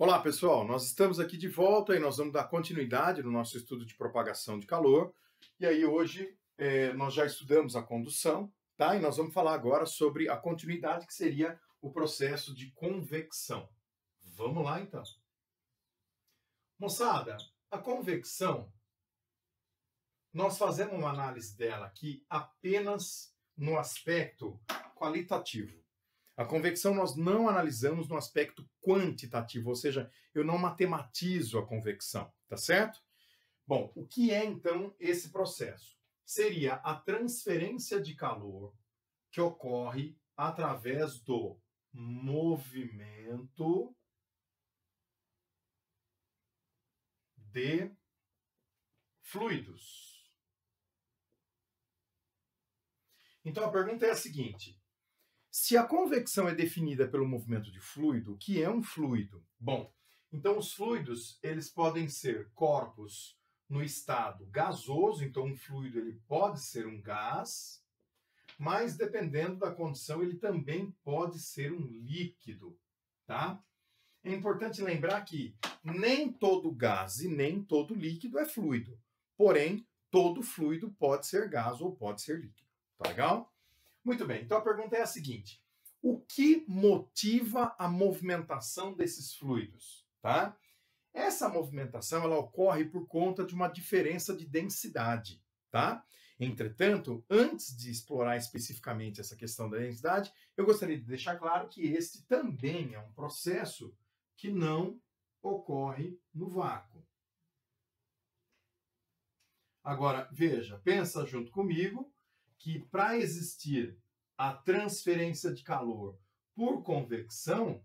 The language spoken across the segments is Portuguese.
Olá, pessoal. Nós estamos aqui de volta e nós vamos dar continuidade no nosso estudo de propagação de calor. E aí hoje nós já estudamos a condução, tá? E nós vamos falar agora sobre a continuidade, que seria o processo de convecção. Vamos lá, então. Moçada, a convecção, nós fazemos uma análise dela aqui apenas no aspecto qualitativo. A convecção nós não analisamos no aspecto quantitativo, ou seja, eu não matematizo a convecção, tá certo? Bom, o que é então esse processo? Seria a transferência de calor que ocorre através do movimento de fluidos. Então a pergunta é a seguinte: se a convecção é definida pelo movimento de fluido, o que é um fluido? Bom, então os fluidos, eles podem ser corpos no estado gasoso, então um fluido ele pode ser um gás, mas dependendo da condição ele também pode ser um líquido, tá? É importante lembrar que nem todo gás e nem todo líquido é fluido, porém todo fluido pode ser gás ou pode ser líquido, tá legal? Muito bem, então a pergunta é a seguinte: o que motiva a movimentação desses fluidos? Tá? Essa movimentação ela ocorre por conta de uma diferença de densidade. Tá? Entretanto, antes de explorar especificamente essa questão da densidade, eu gostaria de deixar claro que este também é um processo que não ocorre no vácuo. Agora, veja, pensa junto comigo que para existir a transferência de calor por convecção,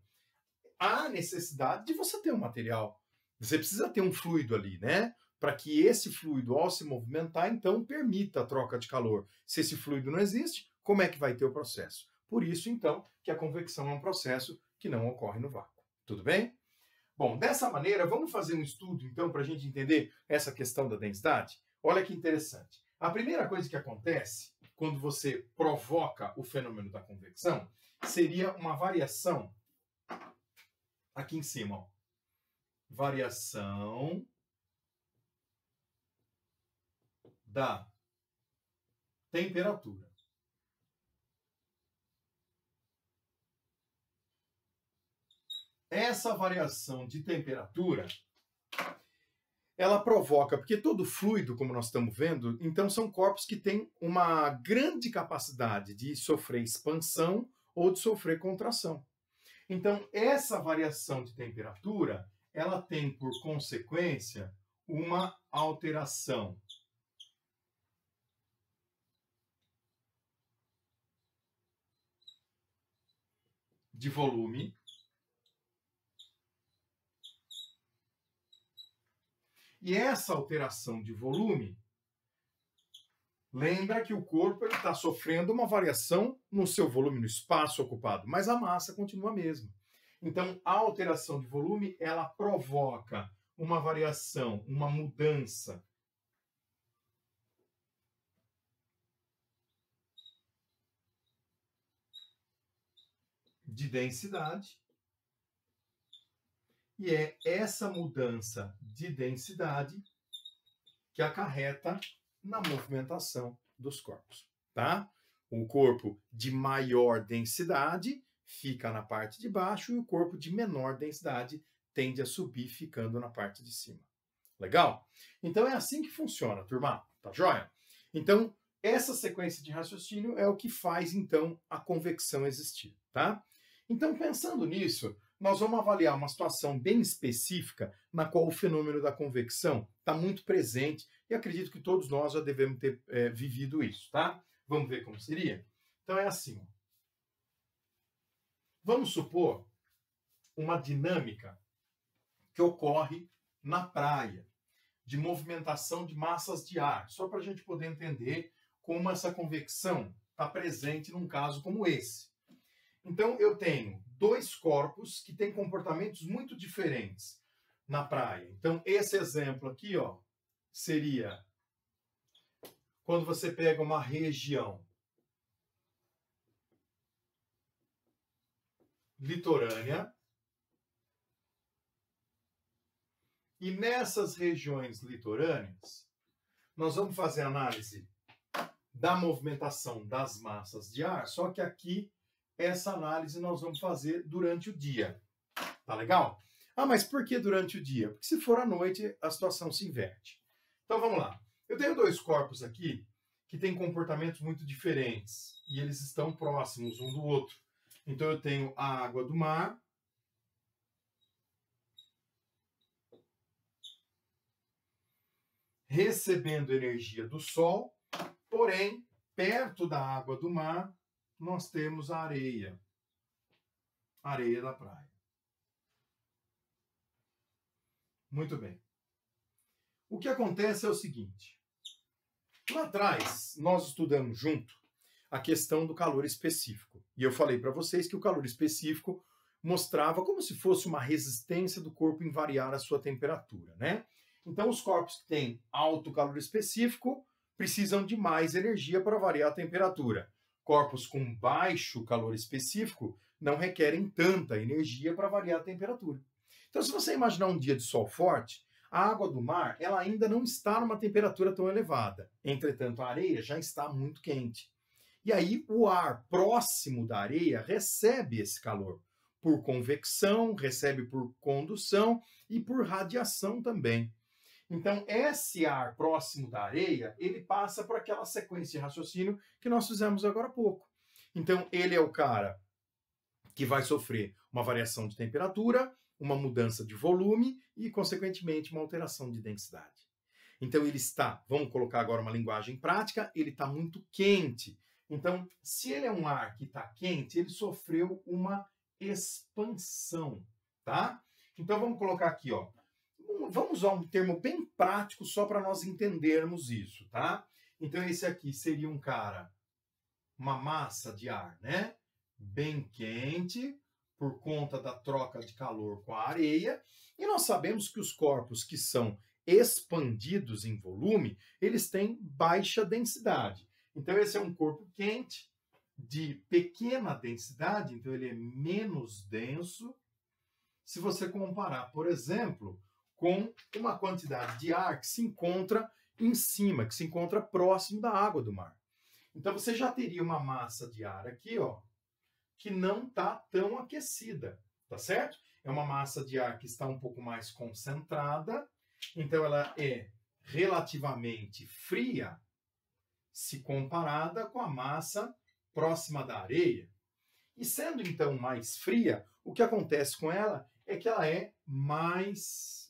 há necessidade de você ter um material. Você precisa ter um fluido ali, né? Para que esse fluido, ao se movimentar, então permita a troca de calor. Se esse fluido não existe, como é que vai ter o processo? Por isso, então, que a convecção é um processo que não ocorre no vácuo. Tudo bem? Bom, dessa maneira, vamos fazer um estudo, então, para a gente entender essa questão da densidade? Olha que interessante. A primeira coisa que acontece quando você provoca o fenômeno da convecção seria uma variação aqui em cima. Ó. Variação da temperatura. Essa variação de temperatura ela provoca, porque todo fluido, como nós estamos vendo, então são corpos que têm uma grande capacidade de sofrer expansão ou de sofrer contração. Então, essa variação de temperatura, ela tem por consequência uma alteração de volume. E essa alteração de volume, lembra que o corpo está sofrendo uma variação no seu volume, no espaço ocupado, mas a massa continua a mesma. Então, a alteração de volume, ela provoca uma variação, uma mudança de densidade. E é essa mudança de densidade que acarreta na movimentação dos corpos, tá? O corpo de maior densidade fica na parte de baixo e o corpo de menor densidade tende a subir, ficando na parte de cima. Legal? Então é assim que funciona, turma. Tá joia? Então, essa sequência de raciocínio é o que faz, então, a convecção existir, tá? Então, pensando nisso, nós vamos avaliar uma situação bem específica na qual o fenômeno da convecção está muito presente e acredito que todos nós já devemos ter vivido isso, tá? Vamos ver como seria? Então é assim. Ó. Vamos supor uma dinâmica que ocorre na praia, de movimentação de massas de ar, só para a gente poder entender como essa convecção está presente num caso como esse. Então, eu tenho dois corpos que têm comportamentos muito diferentes na praia. Então, esse exemplo aqui, ó, seria quando você pega uma região litorânea E nessas regiões litorâneas, nós vamos fazer análise da movimentação das massas de ar, só que aqui essa análise nós vamos fazer durante o dia. Tá legal? Ah, mas por que durante o dia? Porque se for à noite, a situação se inverte. Então vamos lá. Eu tenho dois corpos aqui que têm comportamentos muito diferentes e eles estão próximos um do outro. Então eu tenho a água do mar recebendo energia do sol, porém, perto da água do mar, nós temos a areia da praia. Muito bem. O que acontece é o seguinte. Lá atrás, nós estudamos junto a questão do calor específico. E eu falei para vocês que o calor específico mostrava como se fosse uma resistência do corpo em variar a sua temperatura, né? Então, os corpos que têm alto calor específico precisam de mais energia para variar a temperatura. Corpos com baixo calor específico não requerem tanta energia para variar a temperatura. Então, se você imaginar um dia de sol forte, a água do mar ela ainda não está numa temperatura tão elevada. Entretanto, a areia já está muito quente. E aí, o ar próximo da areia recebe esse calor por convecção, recebe por condução e por radiação também. Então, esse ar próximo da areia, ele passa por aquela sequência de raciocínio que nós fizemos agora há pouco. Então, ele é o cara que vai sofrer uma variação de temperatura, uma mudança de volume e, consequentemente, uma alteração de densidade. Então, ele está, vamos colocar agora uma linguagem prática, ele está muito quente. Então, se ele é um ar que está quente, ele sofreu uma expansão, tá? Então, vamos colocar aqui, ó. Vamos usar um termo bem prático só para nós entendermos isso, tá? Então, esse aqui seria um cara, uma massa de ar, né? Bem quente, por conta da troca de calor com a areia. E nós sabemos que os corpos que são expandidos em volume, eles têm baixa densidade. Então, esse é um corpo quente, de pequena densidade, então ele é menos denso. Se você comparar, por exemplo, com uma quantidade de ar que se encontra em cima, que se encontra próximo da água do mar. Então, você já teria uma massa de ar aqui, ó, que não está tão aquecida, tá certo? É uma massa de ar que está um pouco mais concentrada, então ela é relativamente fria se comparada com a massa próxima da areia. E sendo então mais fria, o que acontece com ela é que ela é mais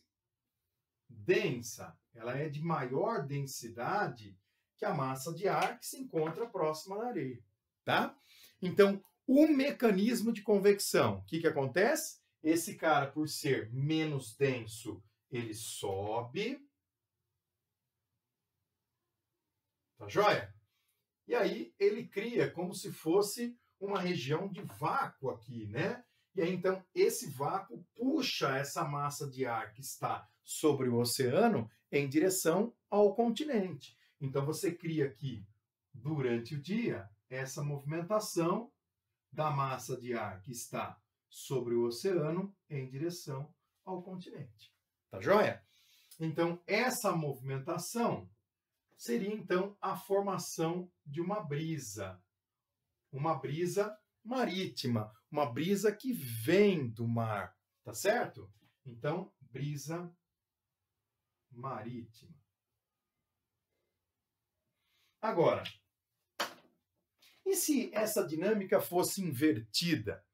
densa, ela é de maior densidade que a massa de ar que se encontra próxima da areia, tá? Então, o mecanismo de convecção, o que acontece? Esse cara, por ser menos denso, ele sobe, tá joia? E aí ele cria como se fosse uma região de vácuo aqui, né? E aí, então, esse vácuo puxa essa massa de ar que está sobre o oceano em direção ao continente. Então, você cria aqui, durante o dia, essa movimentação da massa de ar que está sobre o oceano em direção ao continente. Tá joia? Então, essa movimentação seria, então, a formação de uma brisa marítima, uma brisa que vem do mar, tá certo? Então, brisa marítima. Agora, e se essa dinâmica fosse invertida,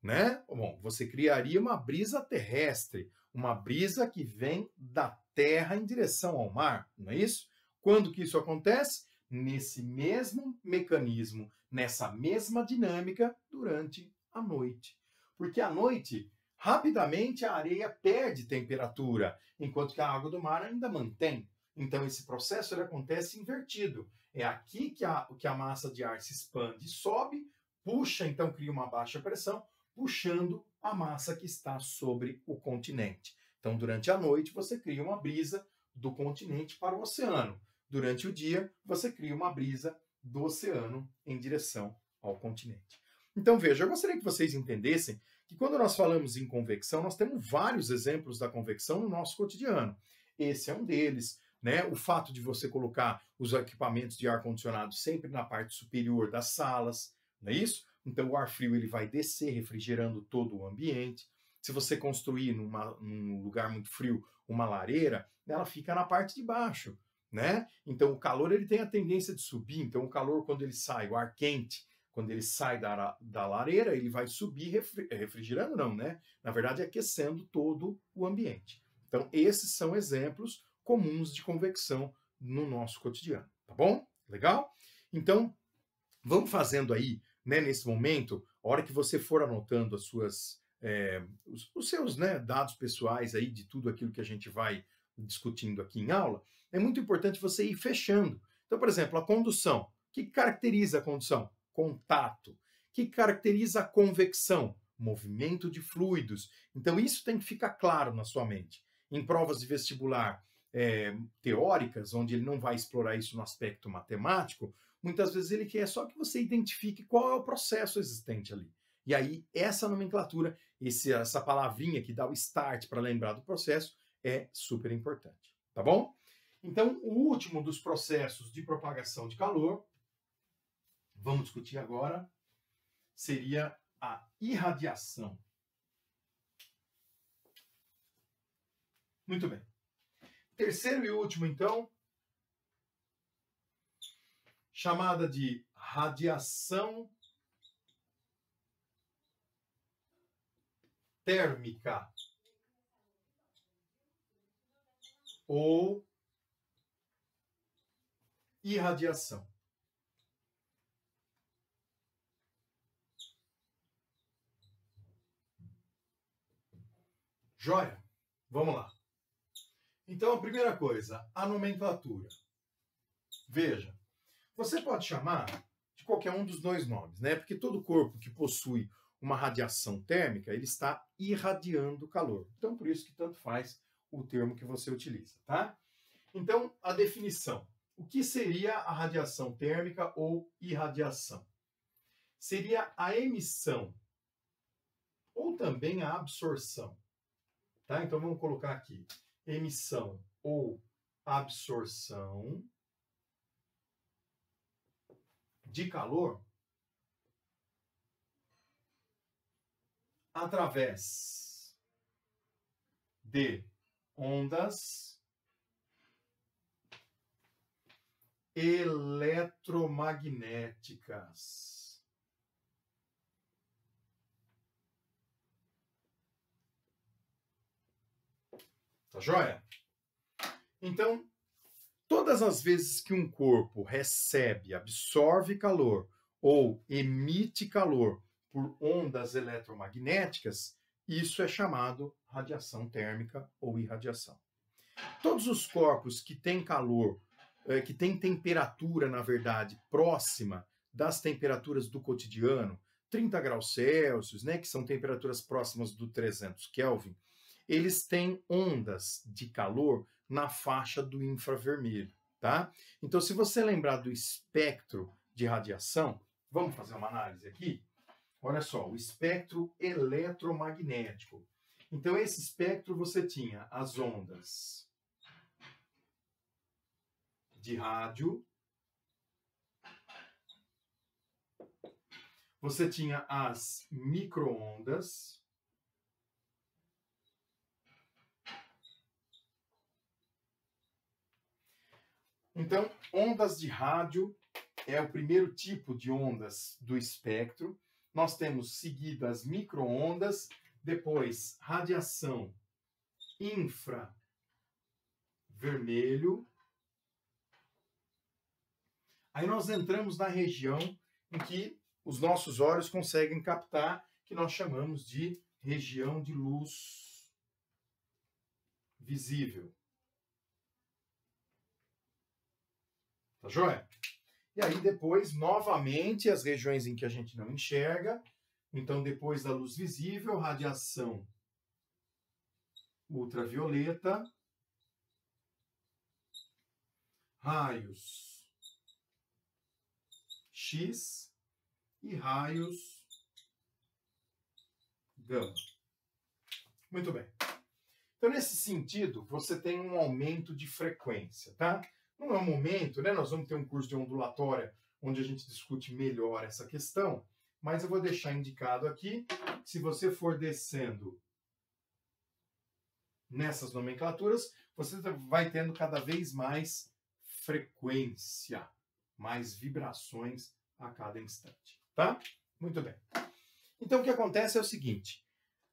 né? Bom, você criaria uma brisa terrestre, uma brisa que vem da terra em direção ao mar, não é isso? Quando que isso acontece? Nesse mesmo mecanismo, nessa mesma dinâmica durante a noite. Porque à noite, rapidamente a areia perde temperatura, enquanto que a água do mar ainda mantém. Então esse processo ele acontece invertido. É aqui que a massa de ar se expande e sobe, puxa, então cria uma baixa pressão, puxando a massa que está sobre o continente. Então durante a noite você cria uma brisa do continente para o oceano. Durante o dia, você cria uma brisa do oceano em direção ao continente. Então, veja, eu gostaria que vocês entendessem que quando nós falamos em convecção, nós temos vários exemplos da convecção no nosso cotidiano. Esse é um deles, né? O fato de você colocar os equipamentos de ar-condicionado sempre na parte superior das salas, não é isso? Então o ar frio ele vai descer, refrigerando todo o ambiente. Se você construir num lugar muito frio uma lareira, ela fica na parte de baixo, né? Então o calor ele tem a tendência de subir. Então o calor, quando ele sai, o ar quente, quando ele sai da lareira, ele vai subir refrigerando, não, né? Na verdade, aquecendo todo o ambiente. Então esses são exemplos comuns de convecção no nosso cotidiano, tá bom? Legal? Então vamos fazendo aí, né, nesse momento, a hora que você for anotando as suas, os seus, né, dados pessoais aí de tudo aquilo que a gente vai discutindo aqui em aula, é muito importante você ir fechando. Então, por exemplo, a condução. O que caracteriza a condução? Contato. O que caracteriza a convecção? Movimento de fluidos. Então, isso tem que ficar claro na sua mente. Em provas de vestibular teóricas, onde ele não vai explorar isso no aspecto matemático, muitas vezes ele quer só que você identifique qual é o processo existente ali. E aí, essa nomenclatura, essa palavrinha que dá o start para lembrar do processo, é super importante. Tá bom? Então, o último dos processos de propagação de calor, vamos discutir agora, seria a irradiação. Muito bem. Terceiro e último, então, chamada de radiação térmica ou irradiação. Joia? Vamos lá. Então, a primeira coisa, a nomenclatura. Veja, você pode chamar de qualquer um dos dois nomes, né? Porque todo corpo que possui uma radiação térmica, ele está irradiando calor. Então, por isso que tanto faz o termo que você utiliza, tá? Então, a definição. O que seria a radiação térmica ou irradiação? Seria a emissão ou também a absorção, tá? Então, vamos colocar aqui. Emissão ou absorção de calor através de ondas eletromagnéticas. Tá joia? Então, todas as vezes que um corpo recebe, absorve calor ou emite calor por ondas eletromagnéticas, isso é chamado radiação térmica ou irradiação. Todos os corpos que têm calor, que têm temperatura, na verdade, próxima das temperaturas do cotidiano, 30 graus Celsius, né, que são temperaturas próximas do 300 Kelvin, eles têm ondas de calor na faixa do infravermelho, tá? Então, se você lembrar do espectro de radiação, vamos fazer uma análise aqui? Olha só, o espectro eletromagnético. Então, esse espectro você tinha as ondas de rádio, você tinha as micro-ondas, então, ondas de rádio é o primeiro tipo de ondas do espectro. Nós temos seguido as micro-ondas, depois radiação infravermelho. Aí nós entramos na região em que os nossos olhos conseguem captar, que nós chamamos de região de luz visível. Tá joia? E aí depois, novamente, as regiões em que a gente não enxerga. Então, depois da luz visível, radiação ultravioleta, raios X e raios gama. Muito bem. Então, nesse sentido, você tem um aumento de frequência, tá? Não é um momento, né? Nós vamos ter um curso de ondulatória onde a gente discute melhor essa questão, mas eu vou deixar indicado aqui, se você for descendo nessas nomenclaturas, você vai tendo cada vez mais frequência, mais vibrações a cada instante, tá? Muito bem. Então, o que acontece é o seguinte,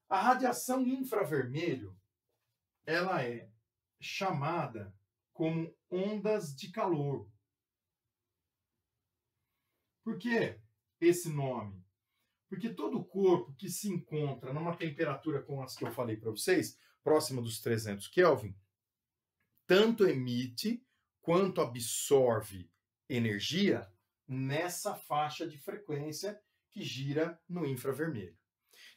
a radiação infravermelho, ela é chamada como ondas de calor. Por que esse nome? Porque todo corpo que se encontra numa temperatura como as que eu falei para vocês, próxima dos 300 Kelvin, tanto emite quanto absorve energia nessa faixa de frequência que gira no infravermelho.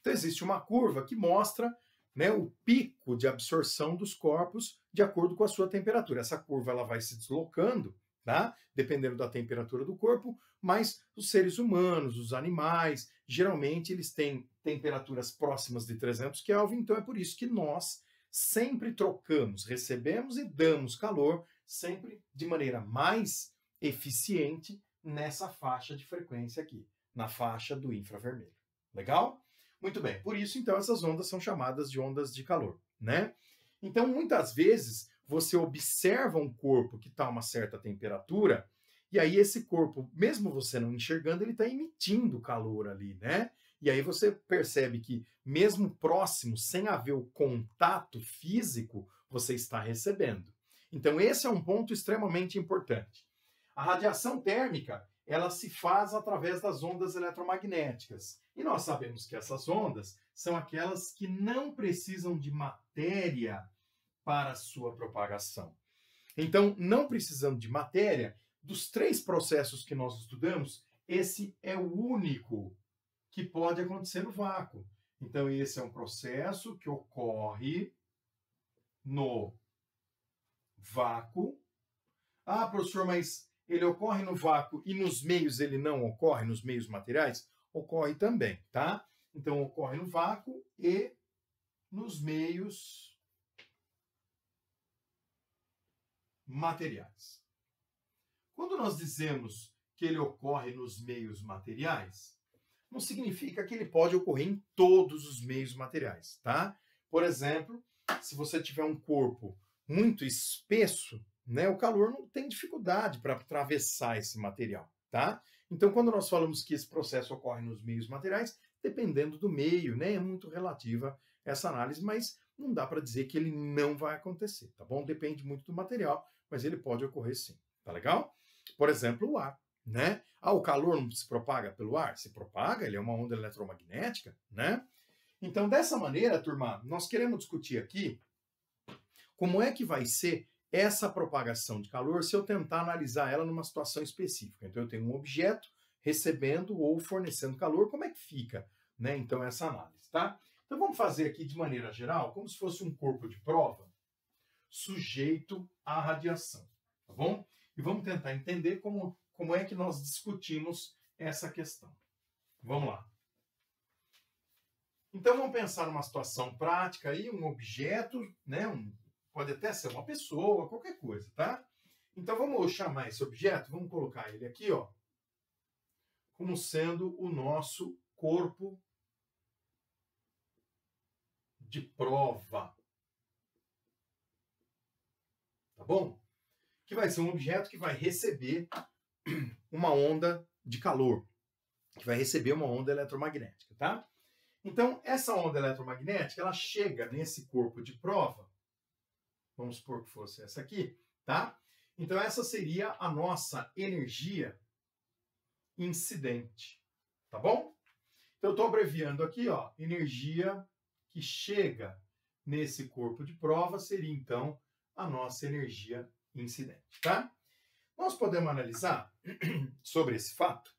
Então existe uma curva que mostra, né, o pico de absorção dos corpos de acordo com a sua temperatura. Essa curva ela vai se deslocando, tá? Dependendo da temperatura do corpo, mas os seres humanos, os animais, geralmente eles têm temperaturas próximas de 300 Kelvin, então é por isso que nós sempre trocamos, recebemos e damos calor, sempre de maneira mais eficiente nessa faixa de frequência aqui, na faixa do infravermelho. Legal? Muito bem, por isso, então, essas ondas são chamadas de ondas de calor, né? Então, muitas vezes, você observa um corpo que está a uma certa temperatura, e aí esse corpo, mesmo você não enxergando, ele está emitindo calor ali, né? E aí você percebe que, mesmo próximo, sem haver o contato físico, você está recebendo. Então, esse é um ponto extremamente importante. A radiação térmica, ela se faz através das ondas eletromagnéticas. E nós sabemos que essas ondas são aquelas que não precisam de matéria para a sua propagação. Então, não precisando de matéria, dos 3 processos que nós estudamos, esse é o único que pode acontecer no vácuo. Então, esse é um processo que ocorre no vácuo. Ah, professor, mas ele ocorre no vácuo e nos meios ele não ocorre, nos meios materiais? Ocorre também, tá? Então, ocorre no vácuo e nos meios materiais. Quando nós dizemos que ele ocorre nos meios materiais, não significa que ele pode ocorrer em todos os meios materiais, tá? Por exemplo, se você tiver um corpo muito espesso, né, o calor não tem dificuldade para atravessar esse material, tá? Então, quando nós falamos que esse processo ocorre nos meios materiais, dependendo do meio, né, é muito relativa essa análise, mas não dá para dizer que ele não vai acontecer, tá bom? Depende muito do material, mas ele pode ocorrer sim, tá legal? Por exemplo, o ar, né? Ah, o calor não se propaga pelo ar? Se propaga, ele é uma onda eletromagnética, né? Então, dessa maneira, turma, nós queremos discutir aqui como é que vai ser essa propagação de calor se eu tentar analisar ela numa situação específica. Então, eu tenho um objeto recebendo ou fornecendo calor, como é que fica, né? Então, essa análise, tá? Então, vamos fazer aqui de maneira geral, como se fosse um corpo de prova sujeito à radiação, tá bom? E vamos tentar entender como é que nós discutimos essa questão. Vamos lá. Então, vamos pensar numa situação prática aí, um objeto, né? Pode até ser uma pessoa, qualquer coisa, tá? Então, vamos chamar esse objeto, vamos colocar ele aqui, ó, como sendo o nosso corpo de prova. Tá bom? Que vai ser um objeto que vai receber uma onda de calor, que vai receber uma onda eletromagnética, tá? Então, essa onda eletromagnética, ela chega nesse corpo de prova, vamos supor que fosse essa aqui, tá? Então, essa seria a nossa energia incidente, tá bom? Então, eu estou abreviando aqui, ó, energia que chega nesse corpo de prova seria, então, a nossa energia incidente, tá? Nós podemos analisar sobre esse fato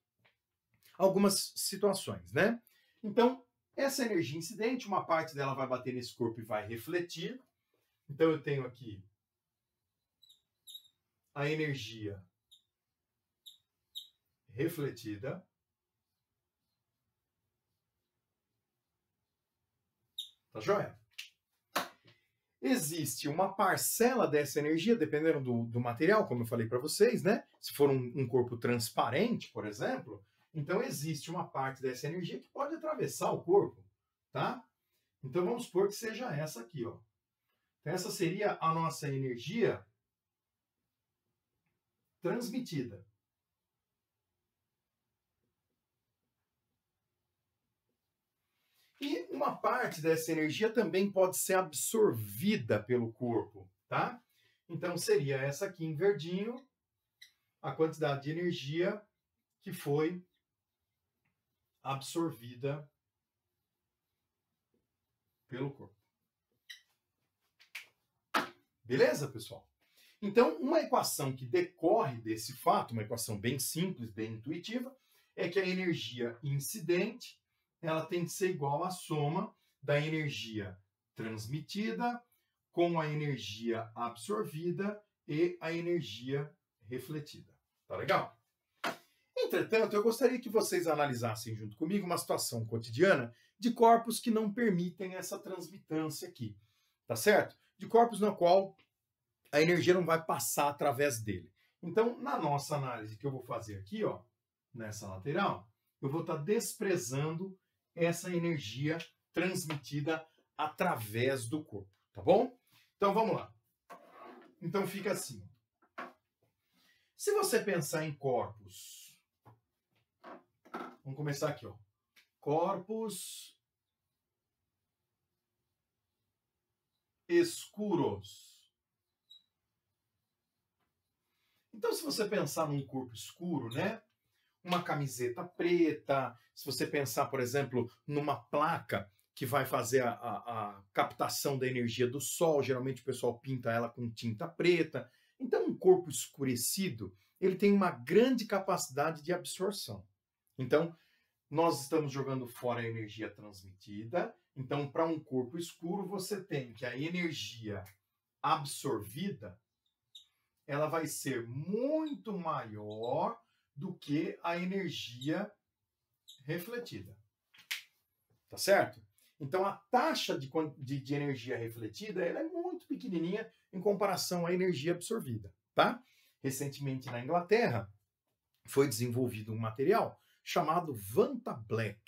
algumas situações, né? Então, essa energia incidente, uma parte dela vai bater nesse corpo e vai refletir. Então, eu tenho aqui a energia refletida. Tá joia? Existe uma parcela dessa energia, dependendo do material, como eu falei para vocês, né? Se for um corpo transparente, por exemplo, então existe uma parte dessa energia que pode atravessar o corpo, tá? Então vamos supor que seja essa aqui, ó. Então, essa seria a nossa energia transmitida. E uma parte dessa energia também pode ser absorvida pelo corpo, tá? Então seria essa aqui em verdinho, a quantidade de energia que foi absorvida pelo corpo. Beleza, pessoal? Então, uma equação que decorre desse fato, uma equação bem simples, bem intuitiva, é que a energia incidente ela tem que ser igual à soma da energia transmitida com a energia absorvida e a energia refletida. Tá legal? Entretanto, eu gostaria que vocês analisassem junto comigo uma situação cotidiana de corpos que não permitem essa transmitância aqui, tá certo? De corpos na qual a energia não vai passar através dele. Então, na nossa análise que eu vou fazer aqui, ó, nessa lateral, eu vou estar desprezando essa energia transmitida através do corpo, tá bom? Então, vamos lá. Então, fica assim. Se você pensar em corpos, vamos começar aqui, ó. Corpos escuros. Então, se você pensar num corpo escuro, né? Uma camiseta preta, se você pensar, por exemplo, numa placa que vai fazer a captação da energia do sol, geralmente o pessoal pinta ela com tinta preta. Então, um corpo escurecido, ele tem uma grande capacidade de absorção. Então, nós estamos jogando fora a energia transmitida. Então, para um corpo escuro, você tem que a energia absorvida, ela vai ser muito maior do que a energia refletida. Tá certo? Então, a taxa de energia refletida ela é muito pequenininha em comparação à energia absorvida, tá? Recentemente, na Inglaterra, foi desenvolvido um material chamado Vanta Black,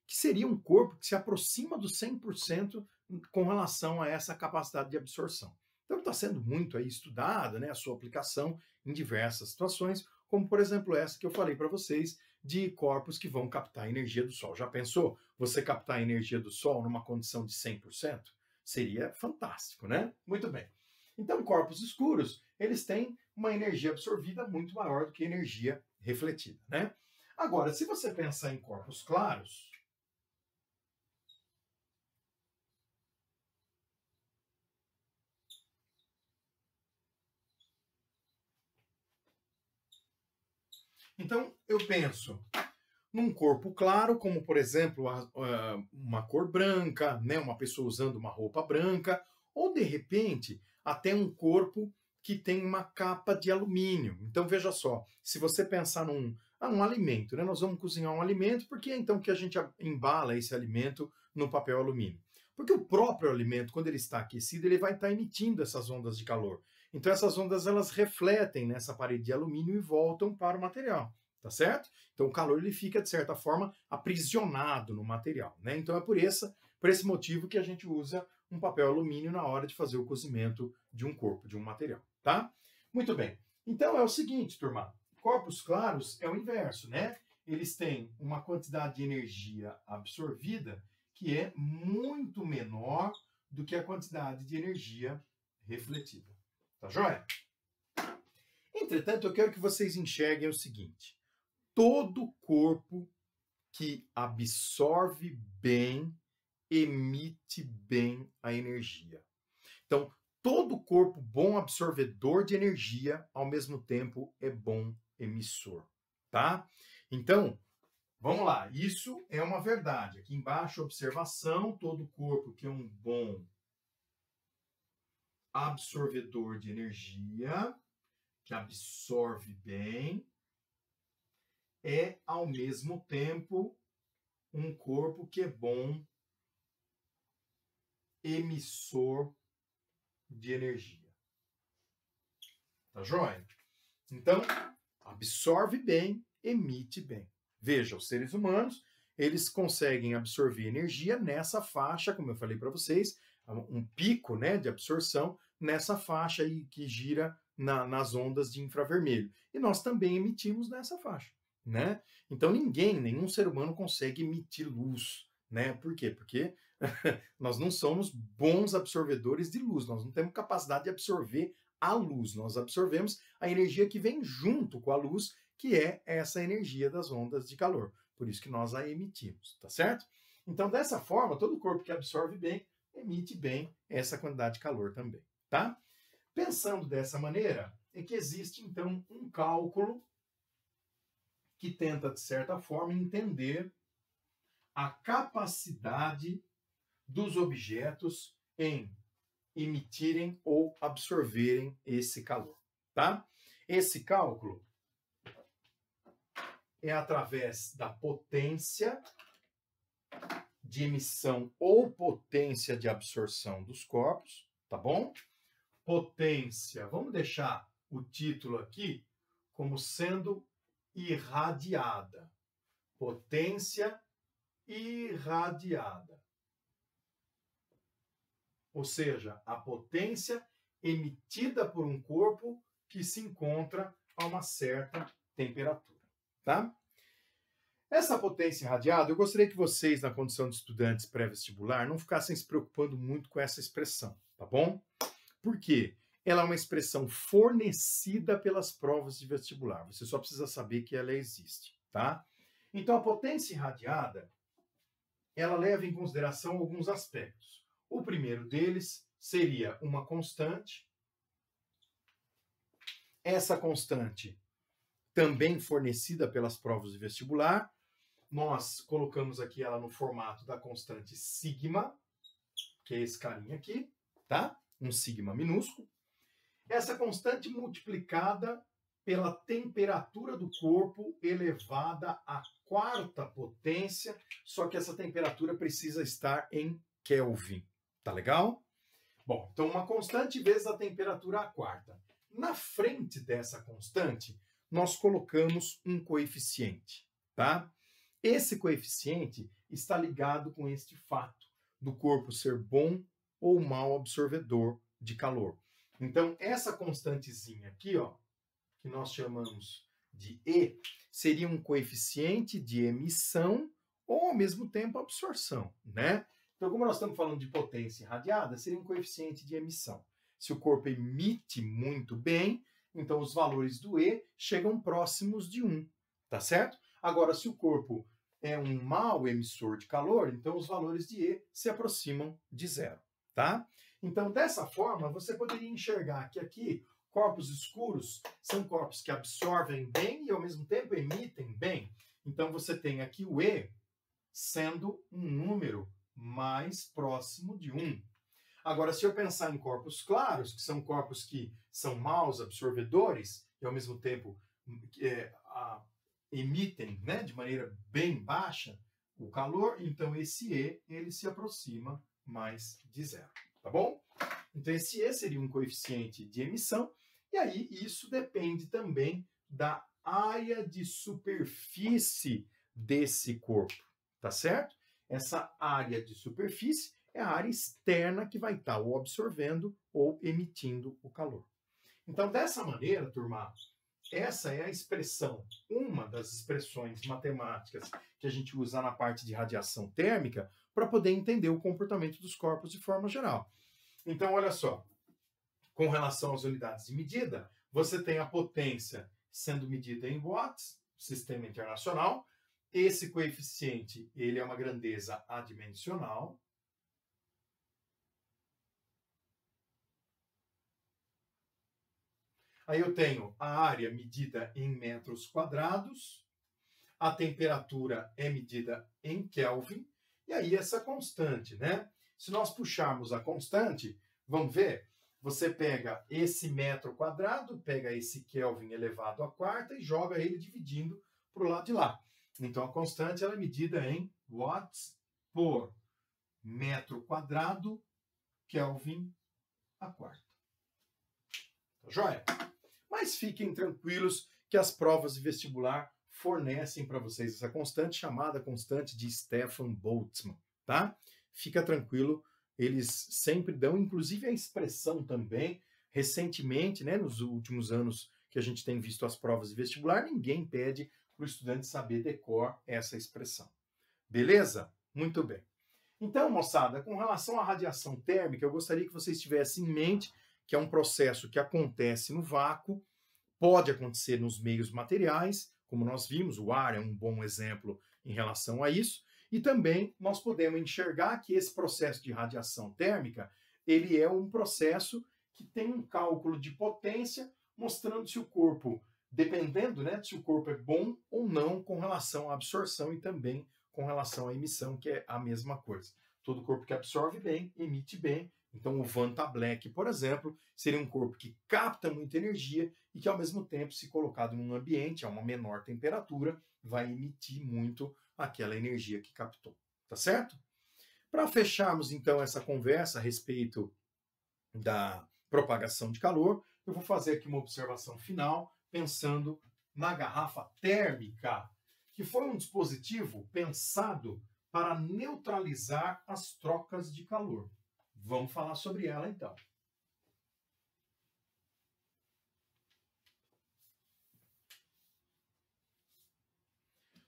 que seria um corpo que se aproxima do 100% com relação a essa capacidade de absorção. Então, está sendo muito aí estudada, né, a sua aplicação em diversas situações, como, por exemplo, essa que eu falei para vocês, de corpos que vão captar a energia do Sol. Já pensou você captar a energia do Sol numa condição de 100%? Seria fantástico, né? Muito bem. Então, corpos escuros, eles têm uma energia absorvida muito maior do que energia refletida, né? Agora, se você pensar em corpos claros, então eu penso num corpo claro, como por exemplo uma cor branca, né, uma pessoa usando uma roupa branca, ou de repente até um corpo que tem uma capa de alumínio. Então veja só, se você pensar num alimento, né, nós vamos cozinhar um alimento, por que então que a gente embala esse alimento no papel alumínio? Porque o próprio alimento, quando ele está aquecido, ele vai estar emitindo essas ondas de calor. Então essas ondas elas refletem nessa parede de alumínio e voltam para o material. Tá certo? Então o calor ele fica, de certa forma, aprisionado no material, né? Então é por esse motivo que a gente usa um papel alumínio na hora de fazer o cozimento de um corpo, de um material, tá? Muito bem. Então é o seguinte, turma. Corpos claros é o inverso, né? Eles têm uma quantidade de energia absorvida que é muito menor do que a quantidade de energia refletida. Tá joia? Entretanto, eu quero que vocês enxerguem o seguinte. Todo corpo que absorve bem, emite bem a energia. Então, todo corpo bom absorvedor de energia, ao mesmo tempo, é bom emissor, tá? Então, vamos lá. Isso é uma verdade. Aqui embaixo, observação, todo corpo que é um bom absorvedor de energia, que absorve bem, é, ao mesmo tempo, um corpo que é bom emissor de energia. Tá joia? Então, absorve bem, emite bem. Veja, os seres humanos, eles conseguem absorver energia nessa faixa, como eu falei para vocês, um pico, né, de absorção nessa faixa aí que gira nas ondas de infravermelho. E nós também emitimos nessa faixa, né? Então nenhum ser humano consegue emitir luz, né? Por quê? Porque nós não somos bons absorvedores de luz, nós não temos capacidade de absorver a luz, nós absorvemos a energia que vem junto com a luz, que é essa energia das ondas de calor. Por isso que nós a emitimos, tá certo? Então, dessa forma, todo corpo que absorve bem, emite bem essa quantidade de calor também, tá? Pensando dessa maneira, é que existe, então, um cálculo que tenta, de certa forma, entender a capacidade dos objetos em emitirem ou absorverem esse calor, tá? Esse cálculo é através da potência de emissão ou potência de absorção dos corpos, tá bom? Potência, vamos deixar o título aqui como sendo irradiada. Potência irradiada. Ou seja, a potência emitida por um corpo que se encontra a uma certa temperatura, tá? Essa potência irradiada, eu gostaria que vocês, na condição de estudantes pré-vestibular, não ficassem se preocupando muito com essa expressão, tá bom? Por quê? Ela é uma expressão fornecida pelas provas de vestibular. Você só precisa saber que ela existe, tá? Então, a potência irradiada, ela leva em consideração alguns aspectos. O primeiro deles seria uma constante. Essa constante também fornecida pelas provas de vestibular. Nós colocamos aqui ela no formato da constante sigma, que é esse carinha aqui, tá? Um sigma minúsculo. Essa constante multiplicada pela temperatura do corpo elevada à quarta potência, só que essa temperatura precisa estar em Kelvin. Tá legal? Bom, então uma constante vezes a temperatura à quarta. Na frente dessa constante, nós colocamos um coeficiente, tá? Esse coeficiente está ligado com este fato do corpo ser bom ou mau absorvedor de calor. Então, essa constantezinha aqui, ó, que nós chamamos de E, seria um coeficiente de emissão ou, ao mesmo tempo, absorção, né? Então, como nós estamos falando de potência irradiada, seria um coeficiente de emissão. Se o corpo emite muito bem, então os valores do E chegam próximos de 1, tá certo? Agora, se o corpo é um mau emissor de calor, então os valores de E se aproximam de 0, tá? Então, dessa forma, você poderia enxergar que aqui, corpos escuros são corpos que absorvem bem e, ao mesmo tempo, emitem bem. Então, você tem aqui o E sendo um número mais próximo de 1. Agora, se eu pensar em corpos claros, que são corpos que são maus absorvedores e, ao mesmo tempo, emitem, né, de maneira bem baixa o calor, então esse E ele se aproxima mais de 0, tá bom? Então esse E seria um coeficiente de emissão, e aí isso depende também da área de superfície desse corpo, tá certo? Essa área de superfície é a área externa que vai estar ou absorvendo ou emitindo o calor. Então, dessa maneira, turma, essa é a expressão, uma das expressões matemáticas que a gente usa na parte de radiação térmica para poder entender o comportamento dos corpos de forma geral. Então, olha só, com relação às unidades de medida, você tem a potência sendo medida em watts, sistema internacional. Esse coeficiente, ele é uma grandeza adimensional. Aí eu tenho a área medida em metros quadrados, a temperatura é medida em Kelvin, e aí essa constante, né? Se nós puxarmos a constante, vamos ver, você pega esse metro quadrado, pega esse Kelvin elevado à quarta e joga ele dividindo para o lado de lá. Então a constante ela é medida em watts por metro quadrado Kelvin a quarta. Tá joia? Mas fiquem tranquilos que as provas de vestibular fornecem para vocês essa constante chamada constante de Stefan Boltzmann, tá? Fica tranquilo, eles sempre dão, inclusive a expressão também, recentemente, né, nos últimos anos que a gente tem visto as provas de vestibular, ninguém pede para o estudante saber decor essa expressão. Beleza? Muito bem. Então, moçada, com relação à radiação térmica, eu gostaria que vocês tivessem em mente que é um processo que acontece no vácuo, pode acontecer nos meios materiais, como nós vimos, o ar é um bom exemplo em relação a isso, e também nós podemos enxergar que esse processo de radiação térmica, ele é um processo que tem um cálculo de potência, mostrando se o corpo, dependendo, né, se o corpo é bom ou não com relação à absorção e também com relação à emissão, que é a mesma coisa. Todo corpo que absorve bem, emite bem. Então, o Vanta Black, por exemplo, seria um corpo que capta muita energia e que, ao mesmo tempo, se colocado num ambiente a uma menor temperatura, vai emitir muito aquela energia que captou. Tá certo? Para fecharmos, então, essa conversa a respeito da propagação de calor, eu vou fazer aqui uma observação final, pensando na garrafa térmica, que foi um dispositivo pensado para neutralizar as trocas de calor. Vamos falar sobre ela, então.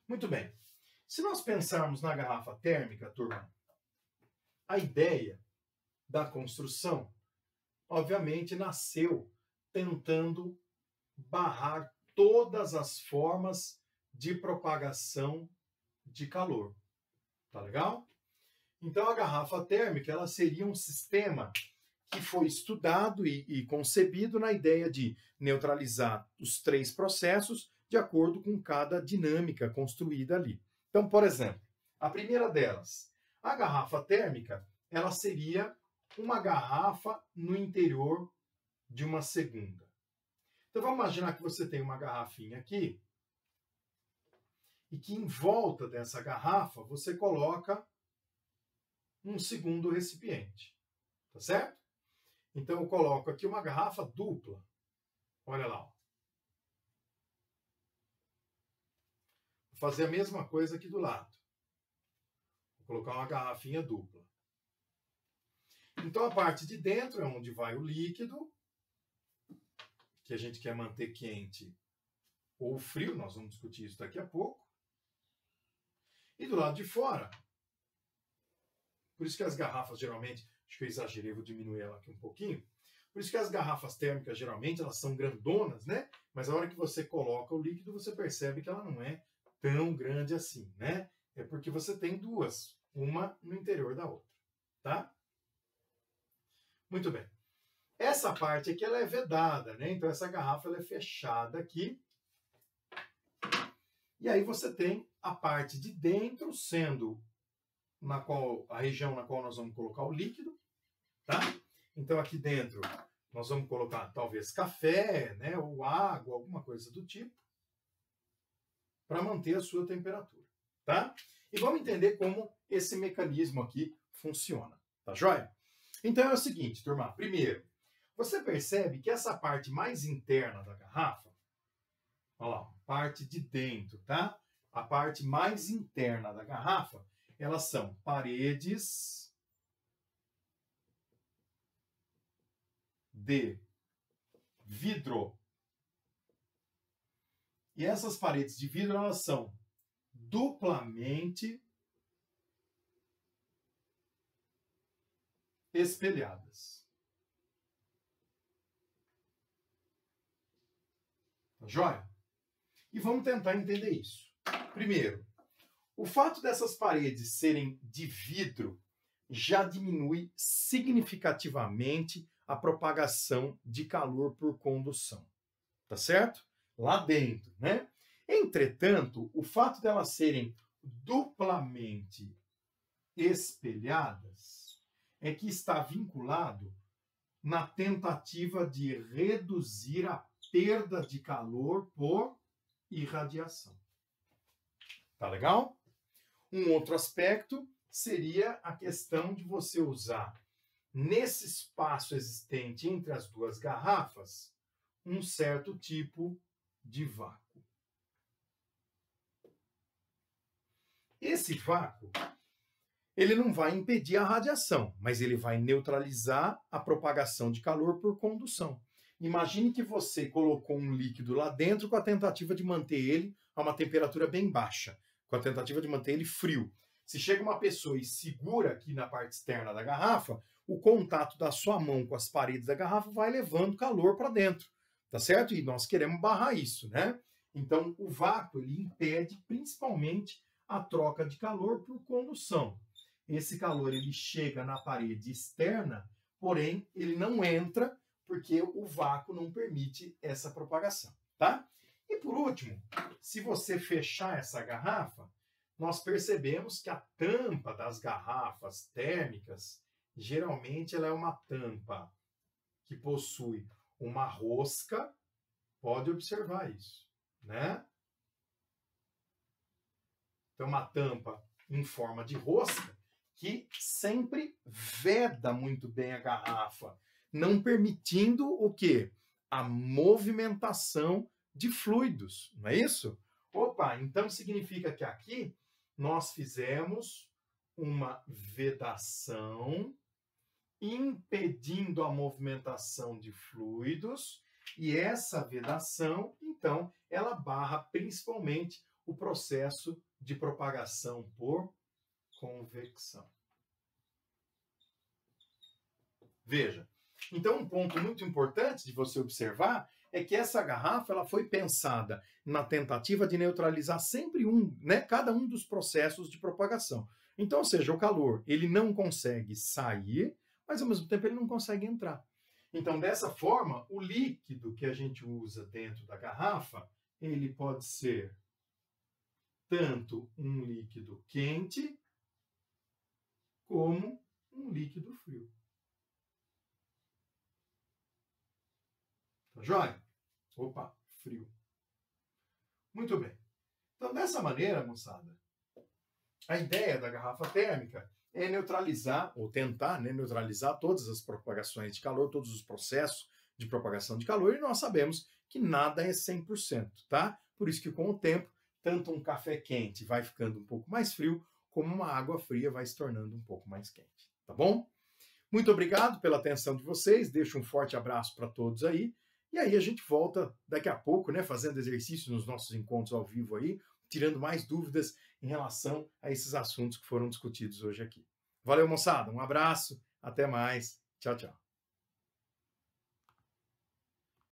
Muito bem. Se nós pensarmos na garrafa térmica, turma, a ideia da construção, obviamente, nasceu tentando barrar todas as formas de propagação de calor. Tá legal? Então, a garrafa térmica ela seria um sistema que foi estudado e concebido na ideia de neutralizar os três processos de acordo com cada dinâmica construída ali. Então, por exemplo, a primeira delas, a garrafa térmica, ela seria uma garrafa no interior de uma segunda. Então, vamos imaginar que você tem uma garrafinha aqui e que em volta dessa garrafa você coloca um segundo recipiente, tá certo? Então eu coloco aqui uma garrafa dupla. Olha lá. Ó. Vou fazer a mesma coisa aqui do lado. Vou colocar uma garrafinha dupla. Então a parte de dentro é onde vai o líquido, que a gente quer manter quente ou frio, nós vamos discutir isso daqui a pouco. E do lado de fora, por isso que as garrafas geralmente, acho que eu exagerei, vou diminuir ela aqui um pouquinho. Por isso que as garrafas térmicas geralmente elas são grandonas, né? Mas a hora que você coloca o líquido, você percebe que ela não é tão grande assim, né? É porque você tem duas, uma no interior da outra, tá? Muito bem. Essa parte aqui ela é vedada, né? Então essa garrafa ela é fechada aqui. E aí você tem a parte de dentro sendo a região na qual nós vamos colocar o líquido, tá? Então aqui dentro nós vamos colocar talvez café, né, ou água, alguma coisa do tipo, para manter a sua temperatura, tá? E vamos entender como esse mecanismo aqui funciona, tá joia? Então é o seguinte, turma, primeiro, você percebe que essa parte mais interna da garrafa, olha lá, parte de dentro, tá? A parte mais interna da garrafa, elas são paredes de vidro. E essas paredes de vidro, elas são duplamente espelhadas. Tá joia? E vamos tentar entender isso. Primeiro, o fato dessas paredes serem de vidro já diminui significativamente a propagação de calor por condução. Tá certo? Lá dentro, né? Entretanto, o fato delas serem duplamente espelhadas é que está vinculado na tentativa de reduzir a perda de calor por irradiação. Tá legal? Um outro aspecto seria a questão de você usar nesse espaço existente entre as duas garrafas, um certo tipo de vácuo. Esse vácuo, ele não vai impedir a radiação, mas ele vai neutralizar a propagação de calor por condução. Imagine que você colocou um líquido lá dentro com a tentativa de manter ele a uma temperatura bem baixa, com a tentativa de manter ele frio. Se chega uma pessoa e segura aqui na parte externa da garrafa, o contato da sua mão com as paredes da garrafa vai levando calor para dentro, tá certo? E nós queremos barrar isso, né? Então, o vácuo, ele impede principalmente a troca de calor por condução. Esse calor, ele chega na parede externa, porém, ele não entra porque o vácuo não permite essa propagação, tá? E por último, se você fechar essa garrafa, nós percebemos que a tampa das garrafas térmicas, geralmente ela é uma tampa que possui uma rosca, pode observar isso, né? Então, uma tampa em forma de rosca que sempre veda muito bem a garrafa, não permitindo o quê? A movimentação de fluidos, não é isso? Opa, então significa que aqui nós fizemos uma vedação impedindo a movimentação de fluidos, e essa vedação, então, ela barra principalmente o processo de propagação por convecção. Veja, então um ponto muito importante de você observar é que essa garrafa ela foi pensada na tentativa de neutralizar sempre cada um dos processos de propagação. Então, ou seja, o calor ele não consegue sair, mas ao mesmo tempo ele não consegue entrar. Então, dessa forma, o líquido que a gente usa dentro da garrafa, ele pode ser tanto um líquido quente como um líquido frio. Tá joia? Opa, frio. Muito bem. Então, dessa maneira, moçada, a ideia da garrafa térmica é neutralizar, ou tentar neutralizar todas as propagações de calor, todos os processos de propagação de calor, e nós sabemos que nada é 100%, tá? Por isso que com o tempo, tanto um café quente vai ficando um pouco mais frio, como uma água fria vai se tornando um pouco mais quente, tá bom? Muito obrigado pela atenção de vocês, deixo um forte abraço para todos aí, e aí a gente volta daqui a pouco, né, fazendo exercício nos nossos encontros ao vivo aí, tirando mais dúvidas em relação a esses assuntos que foram discutidos hoje aqui. Valeu, moçada, um abraço, até mais, tchau, tchau.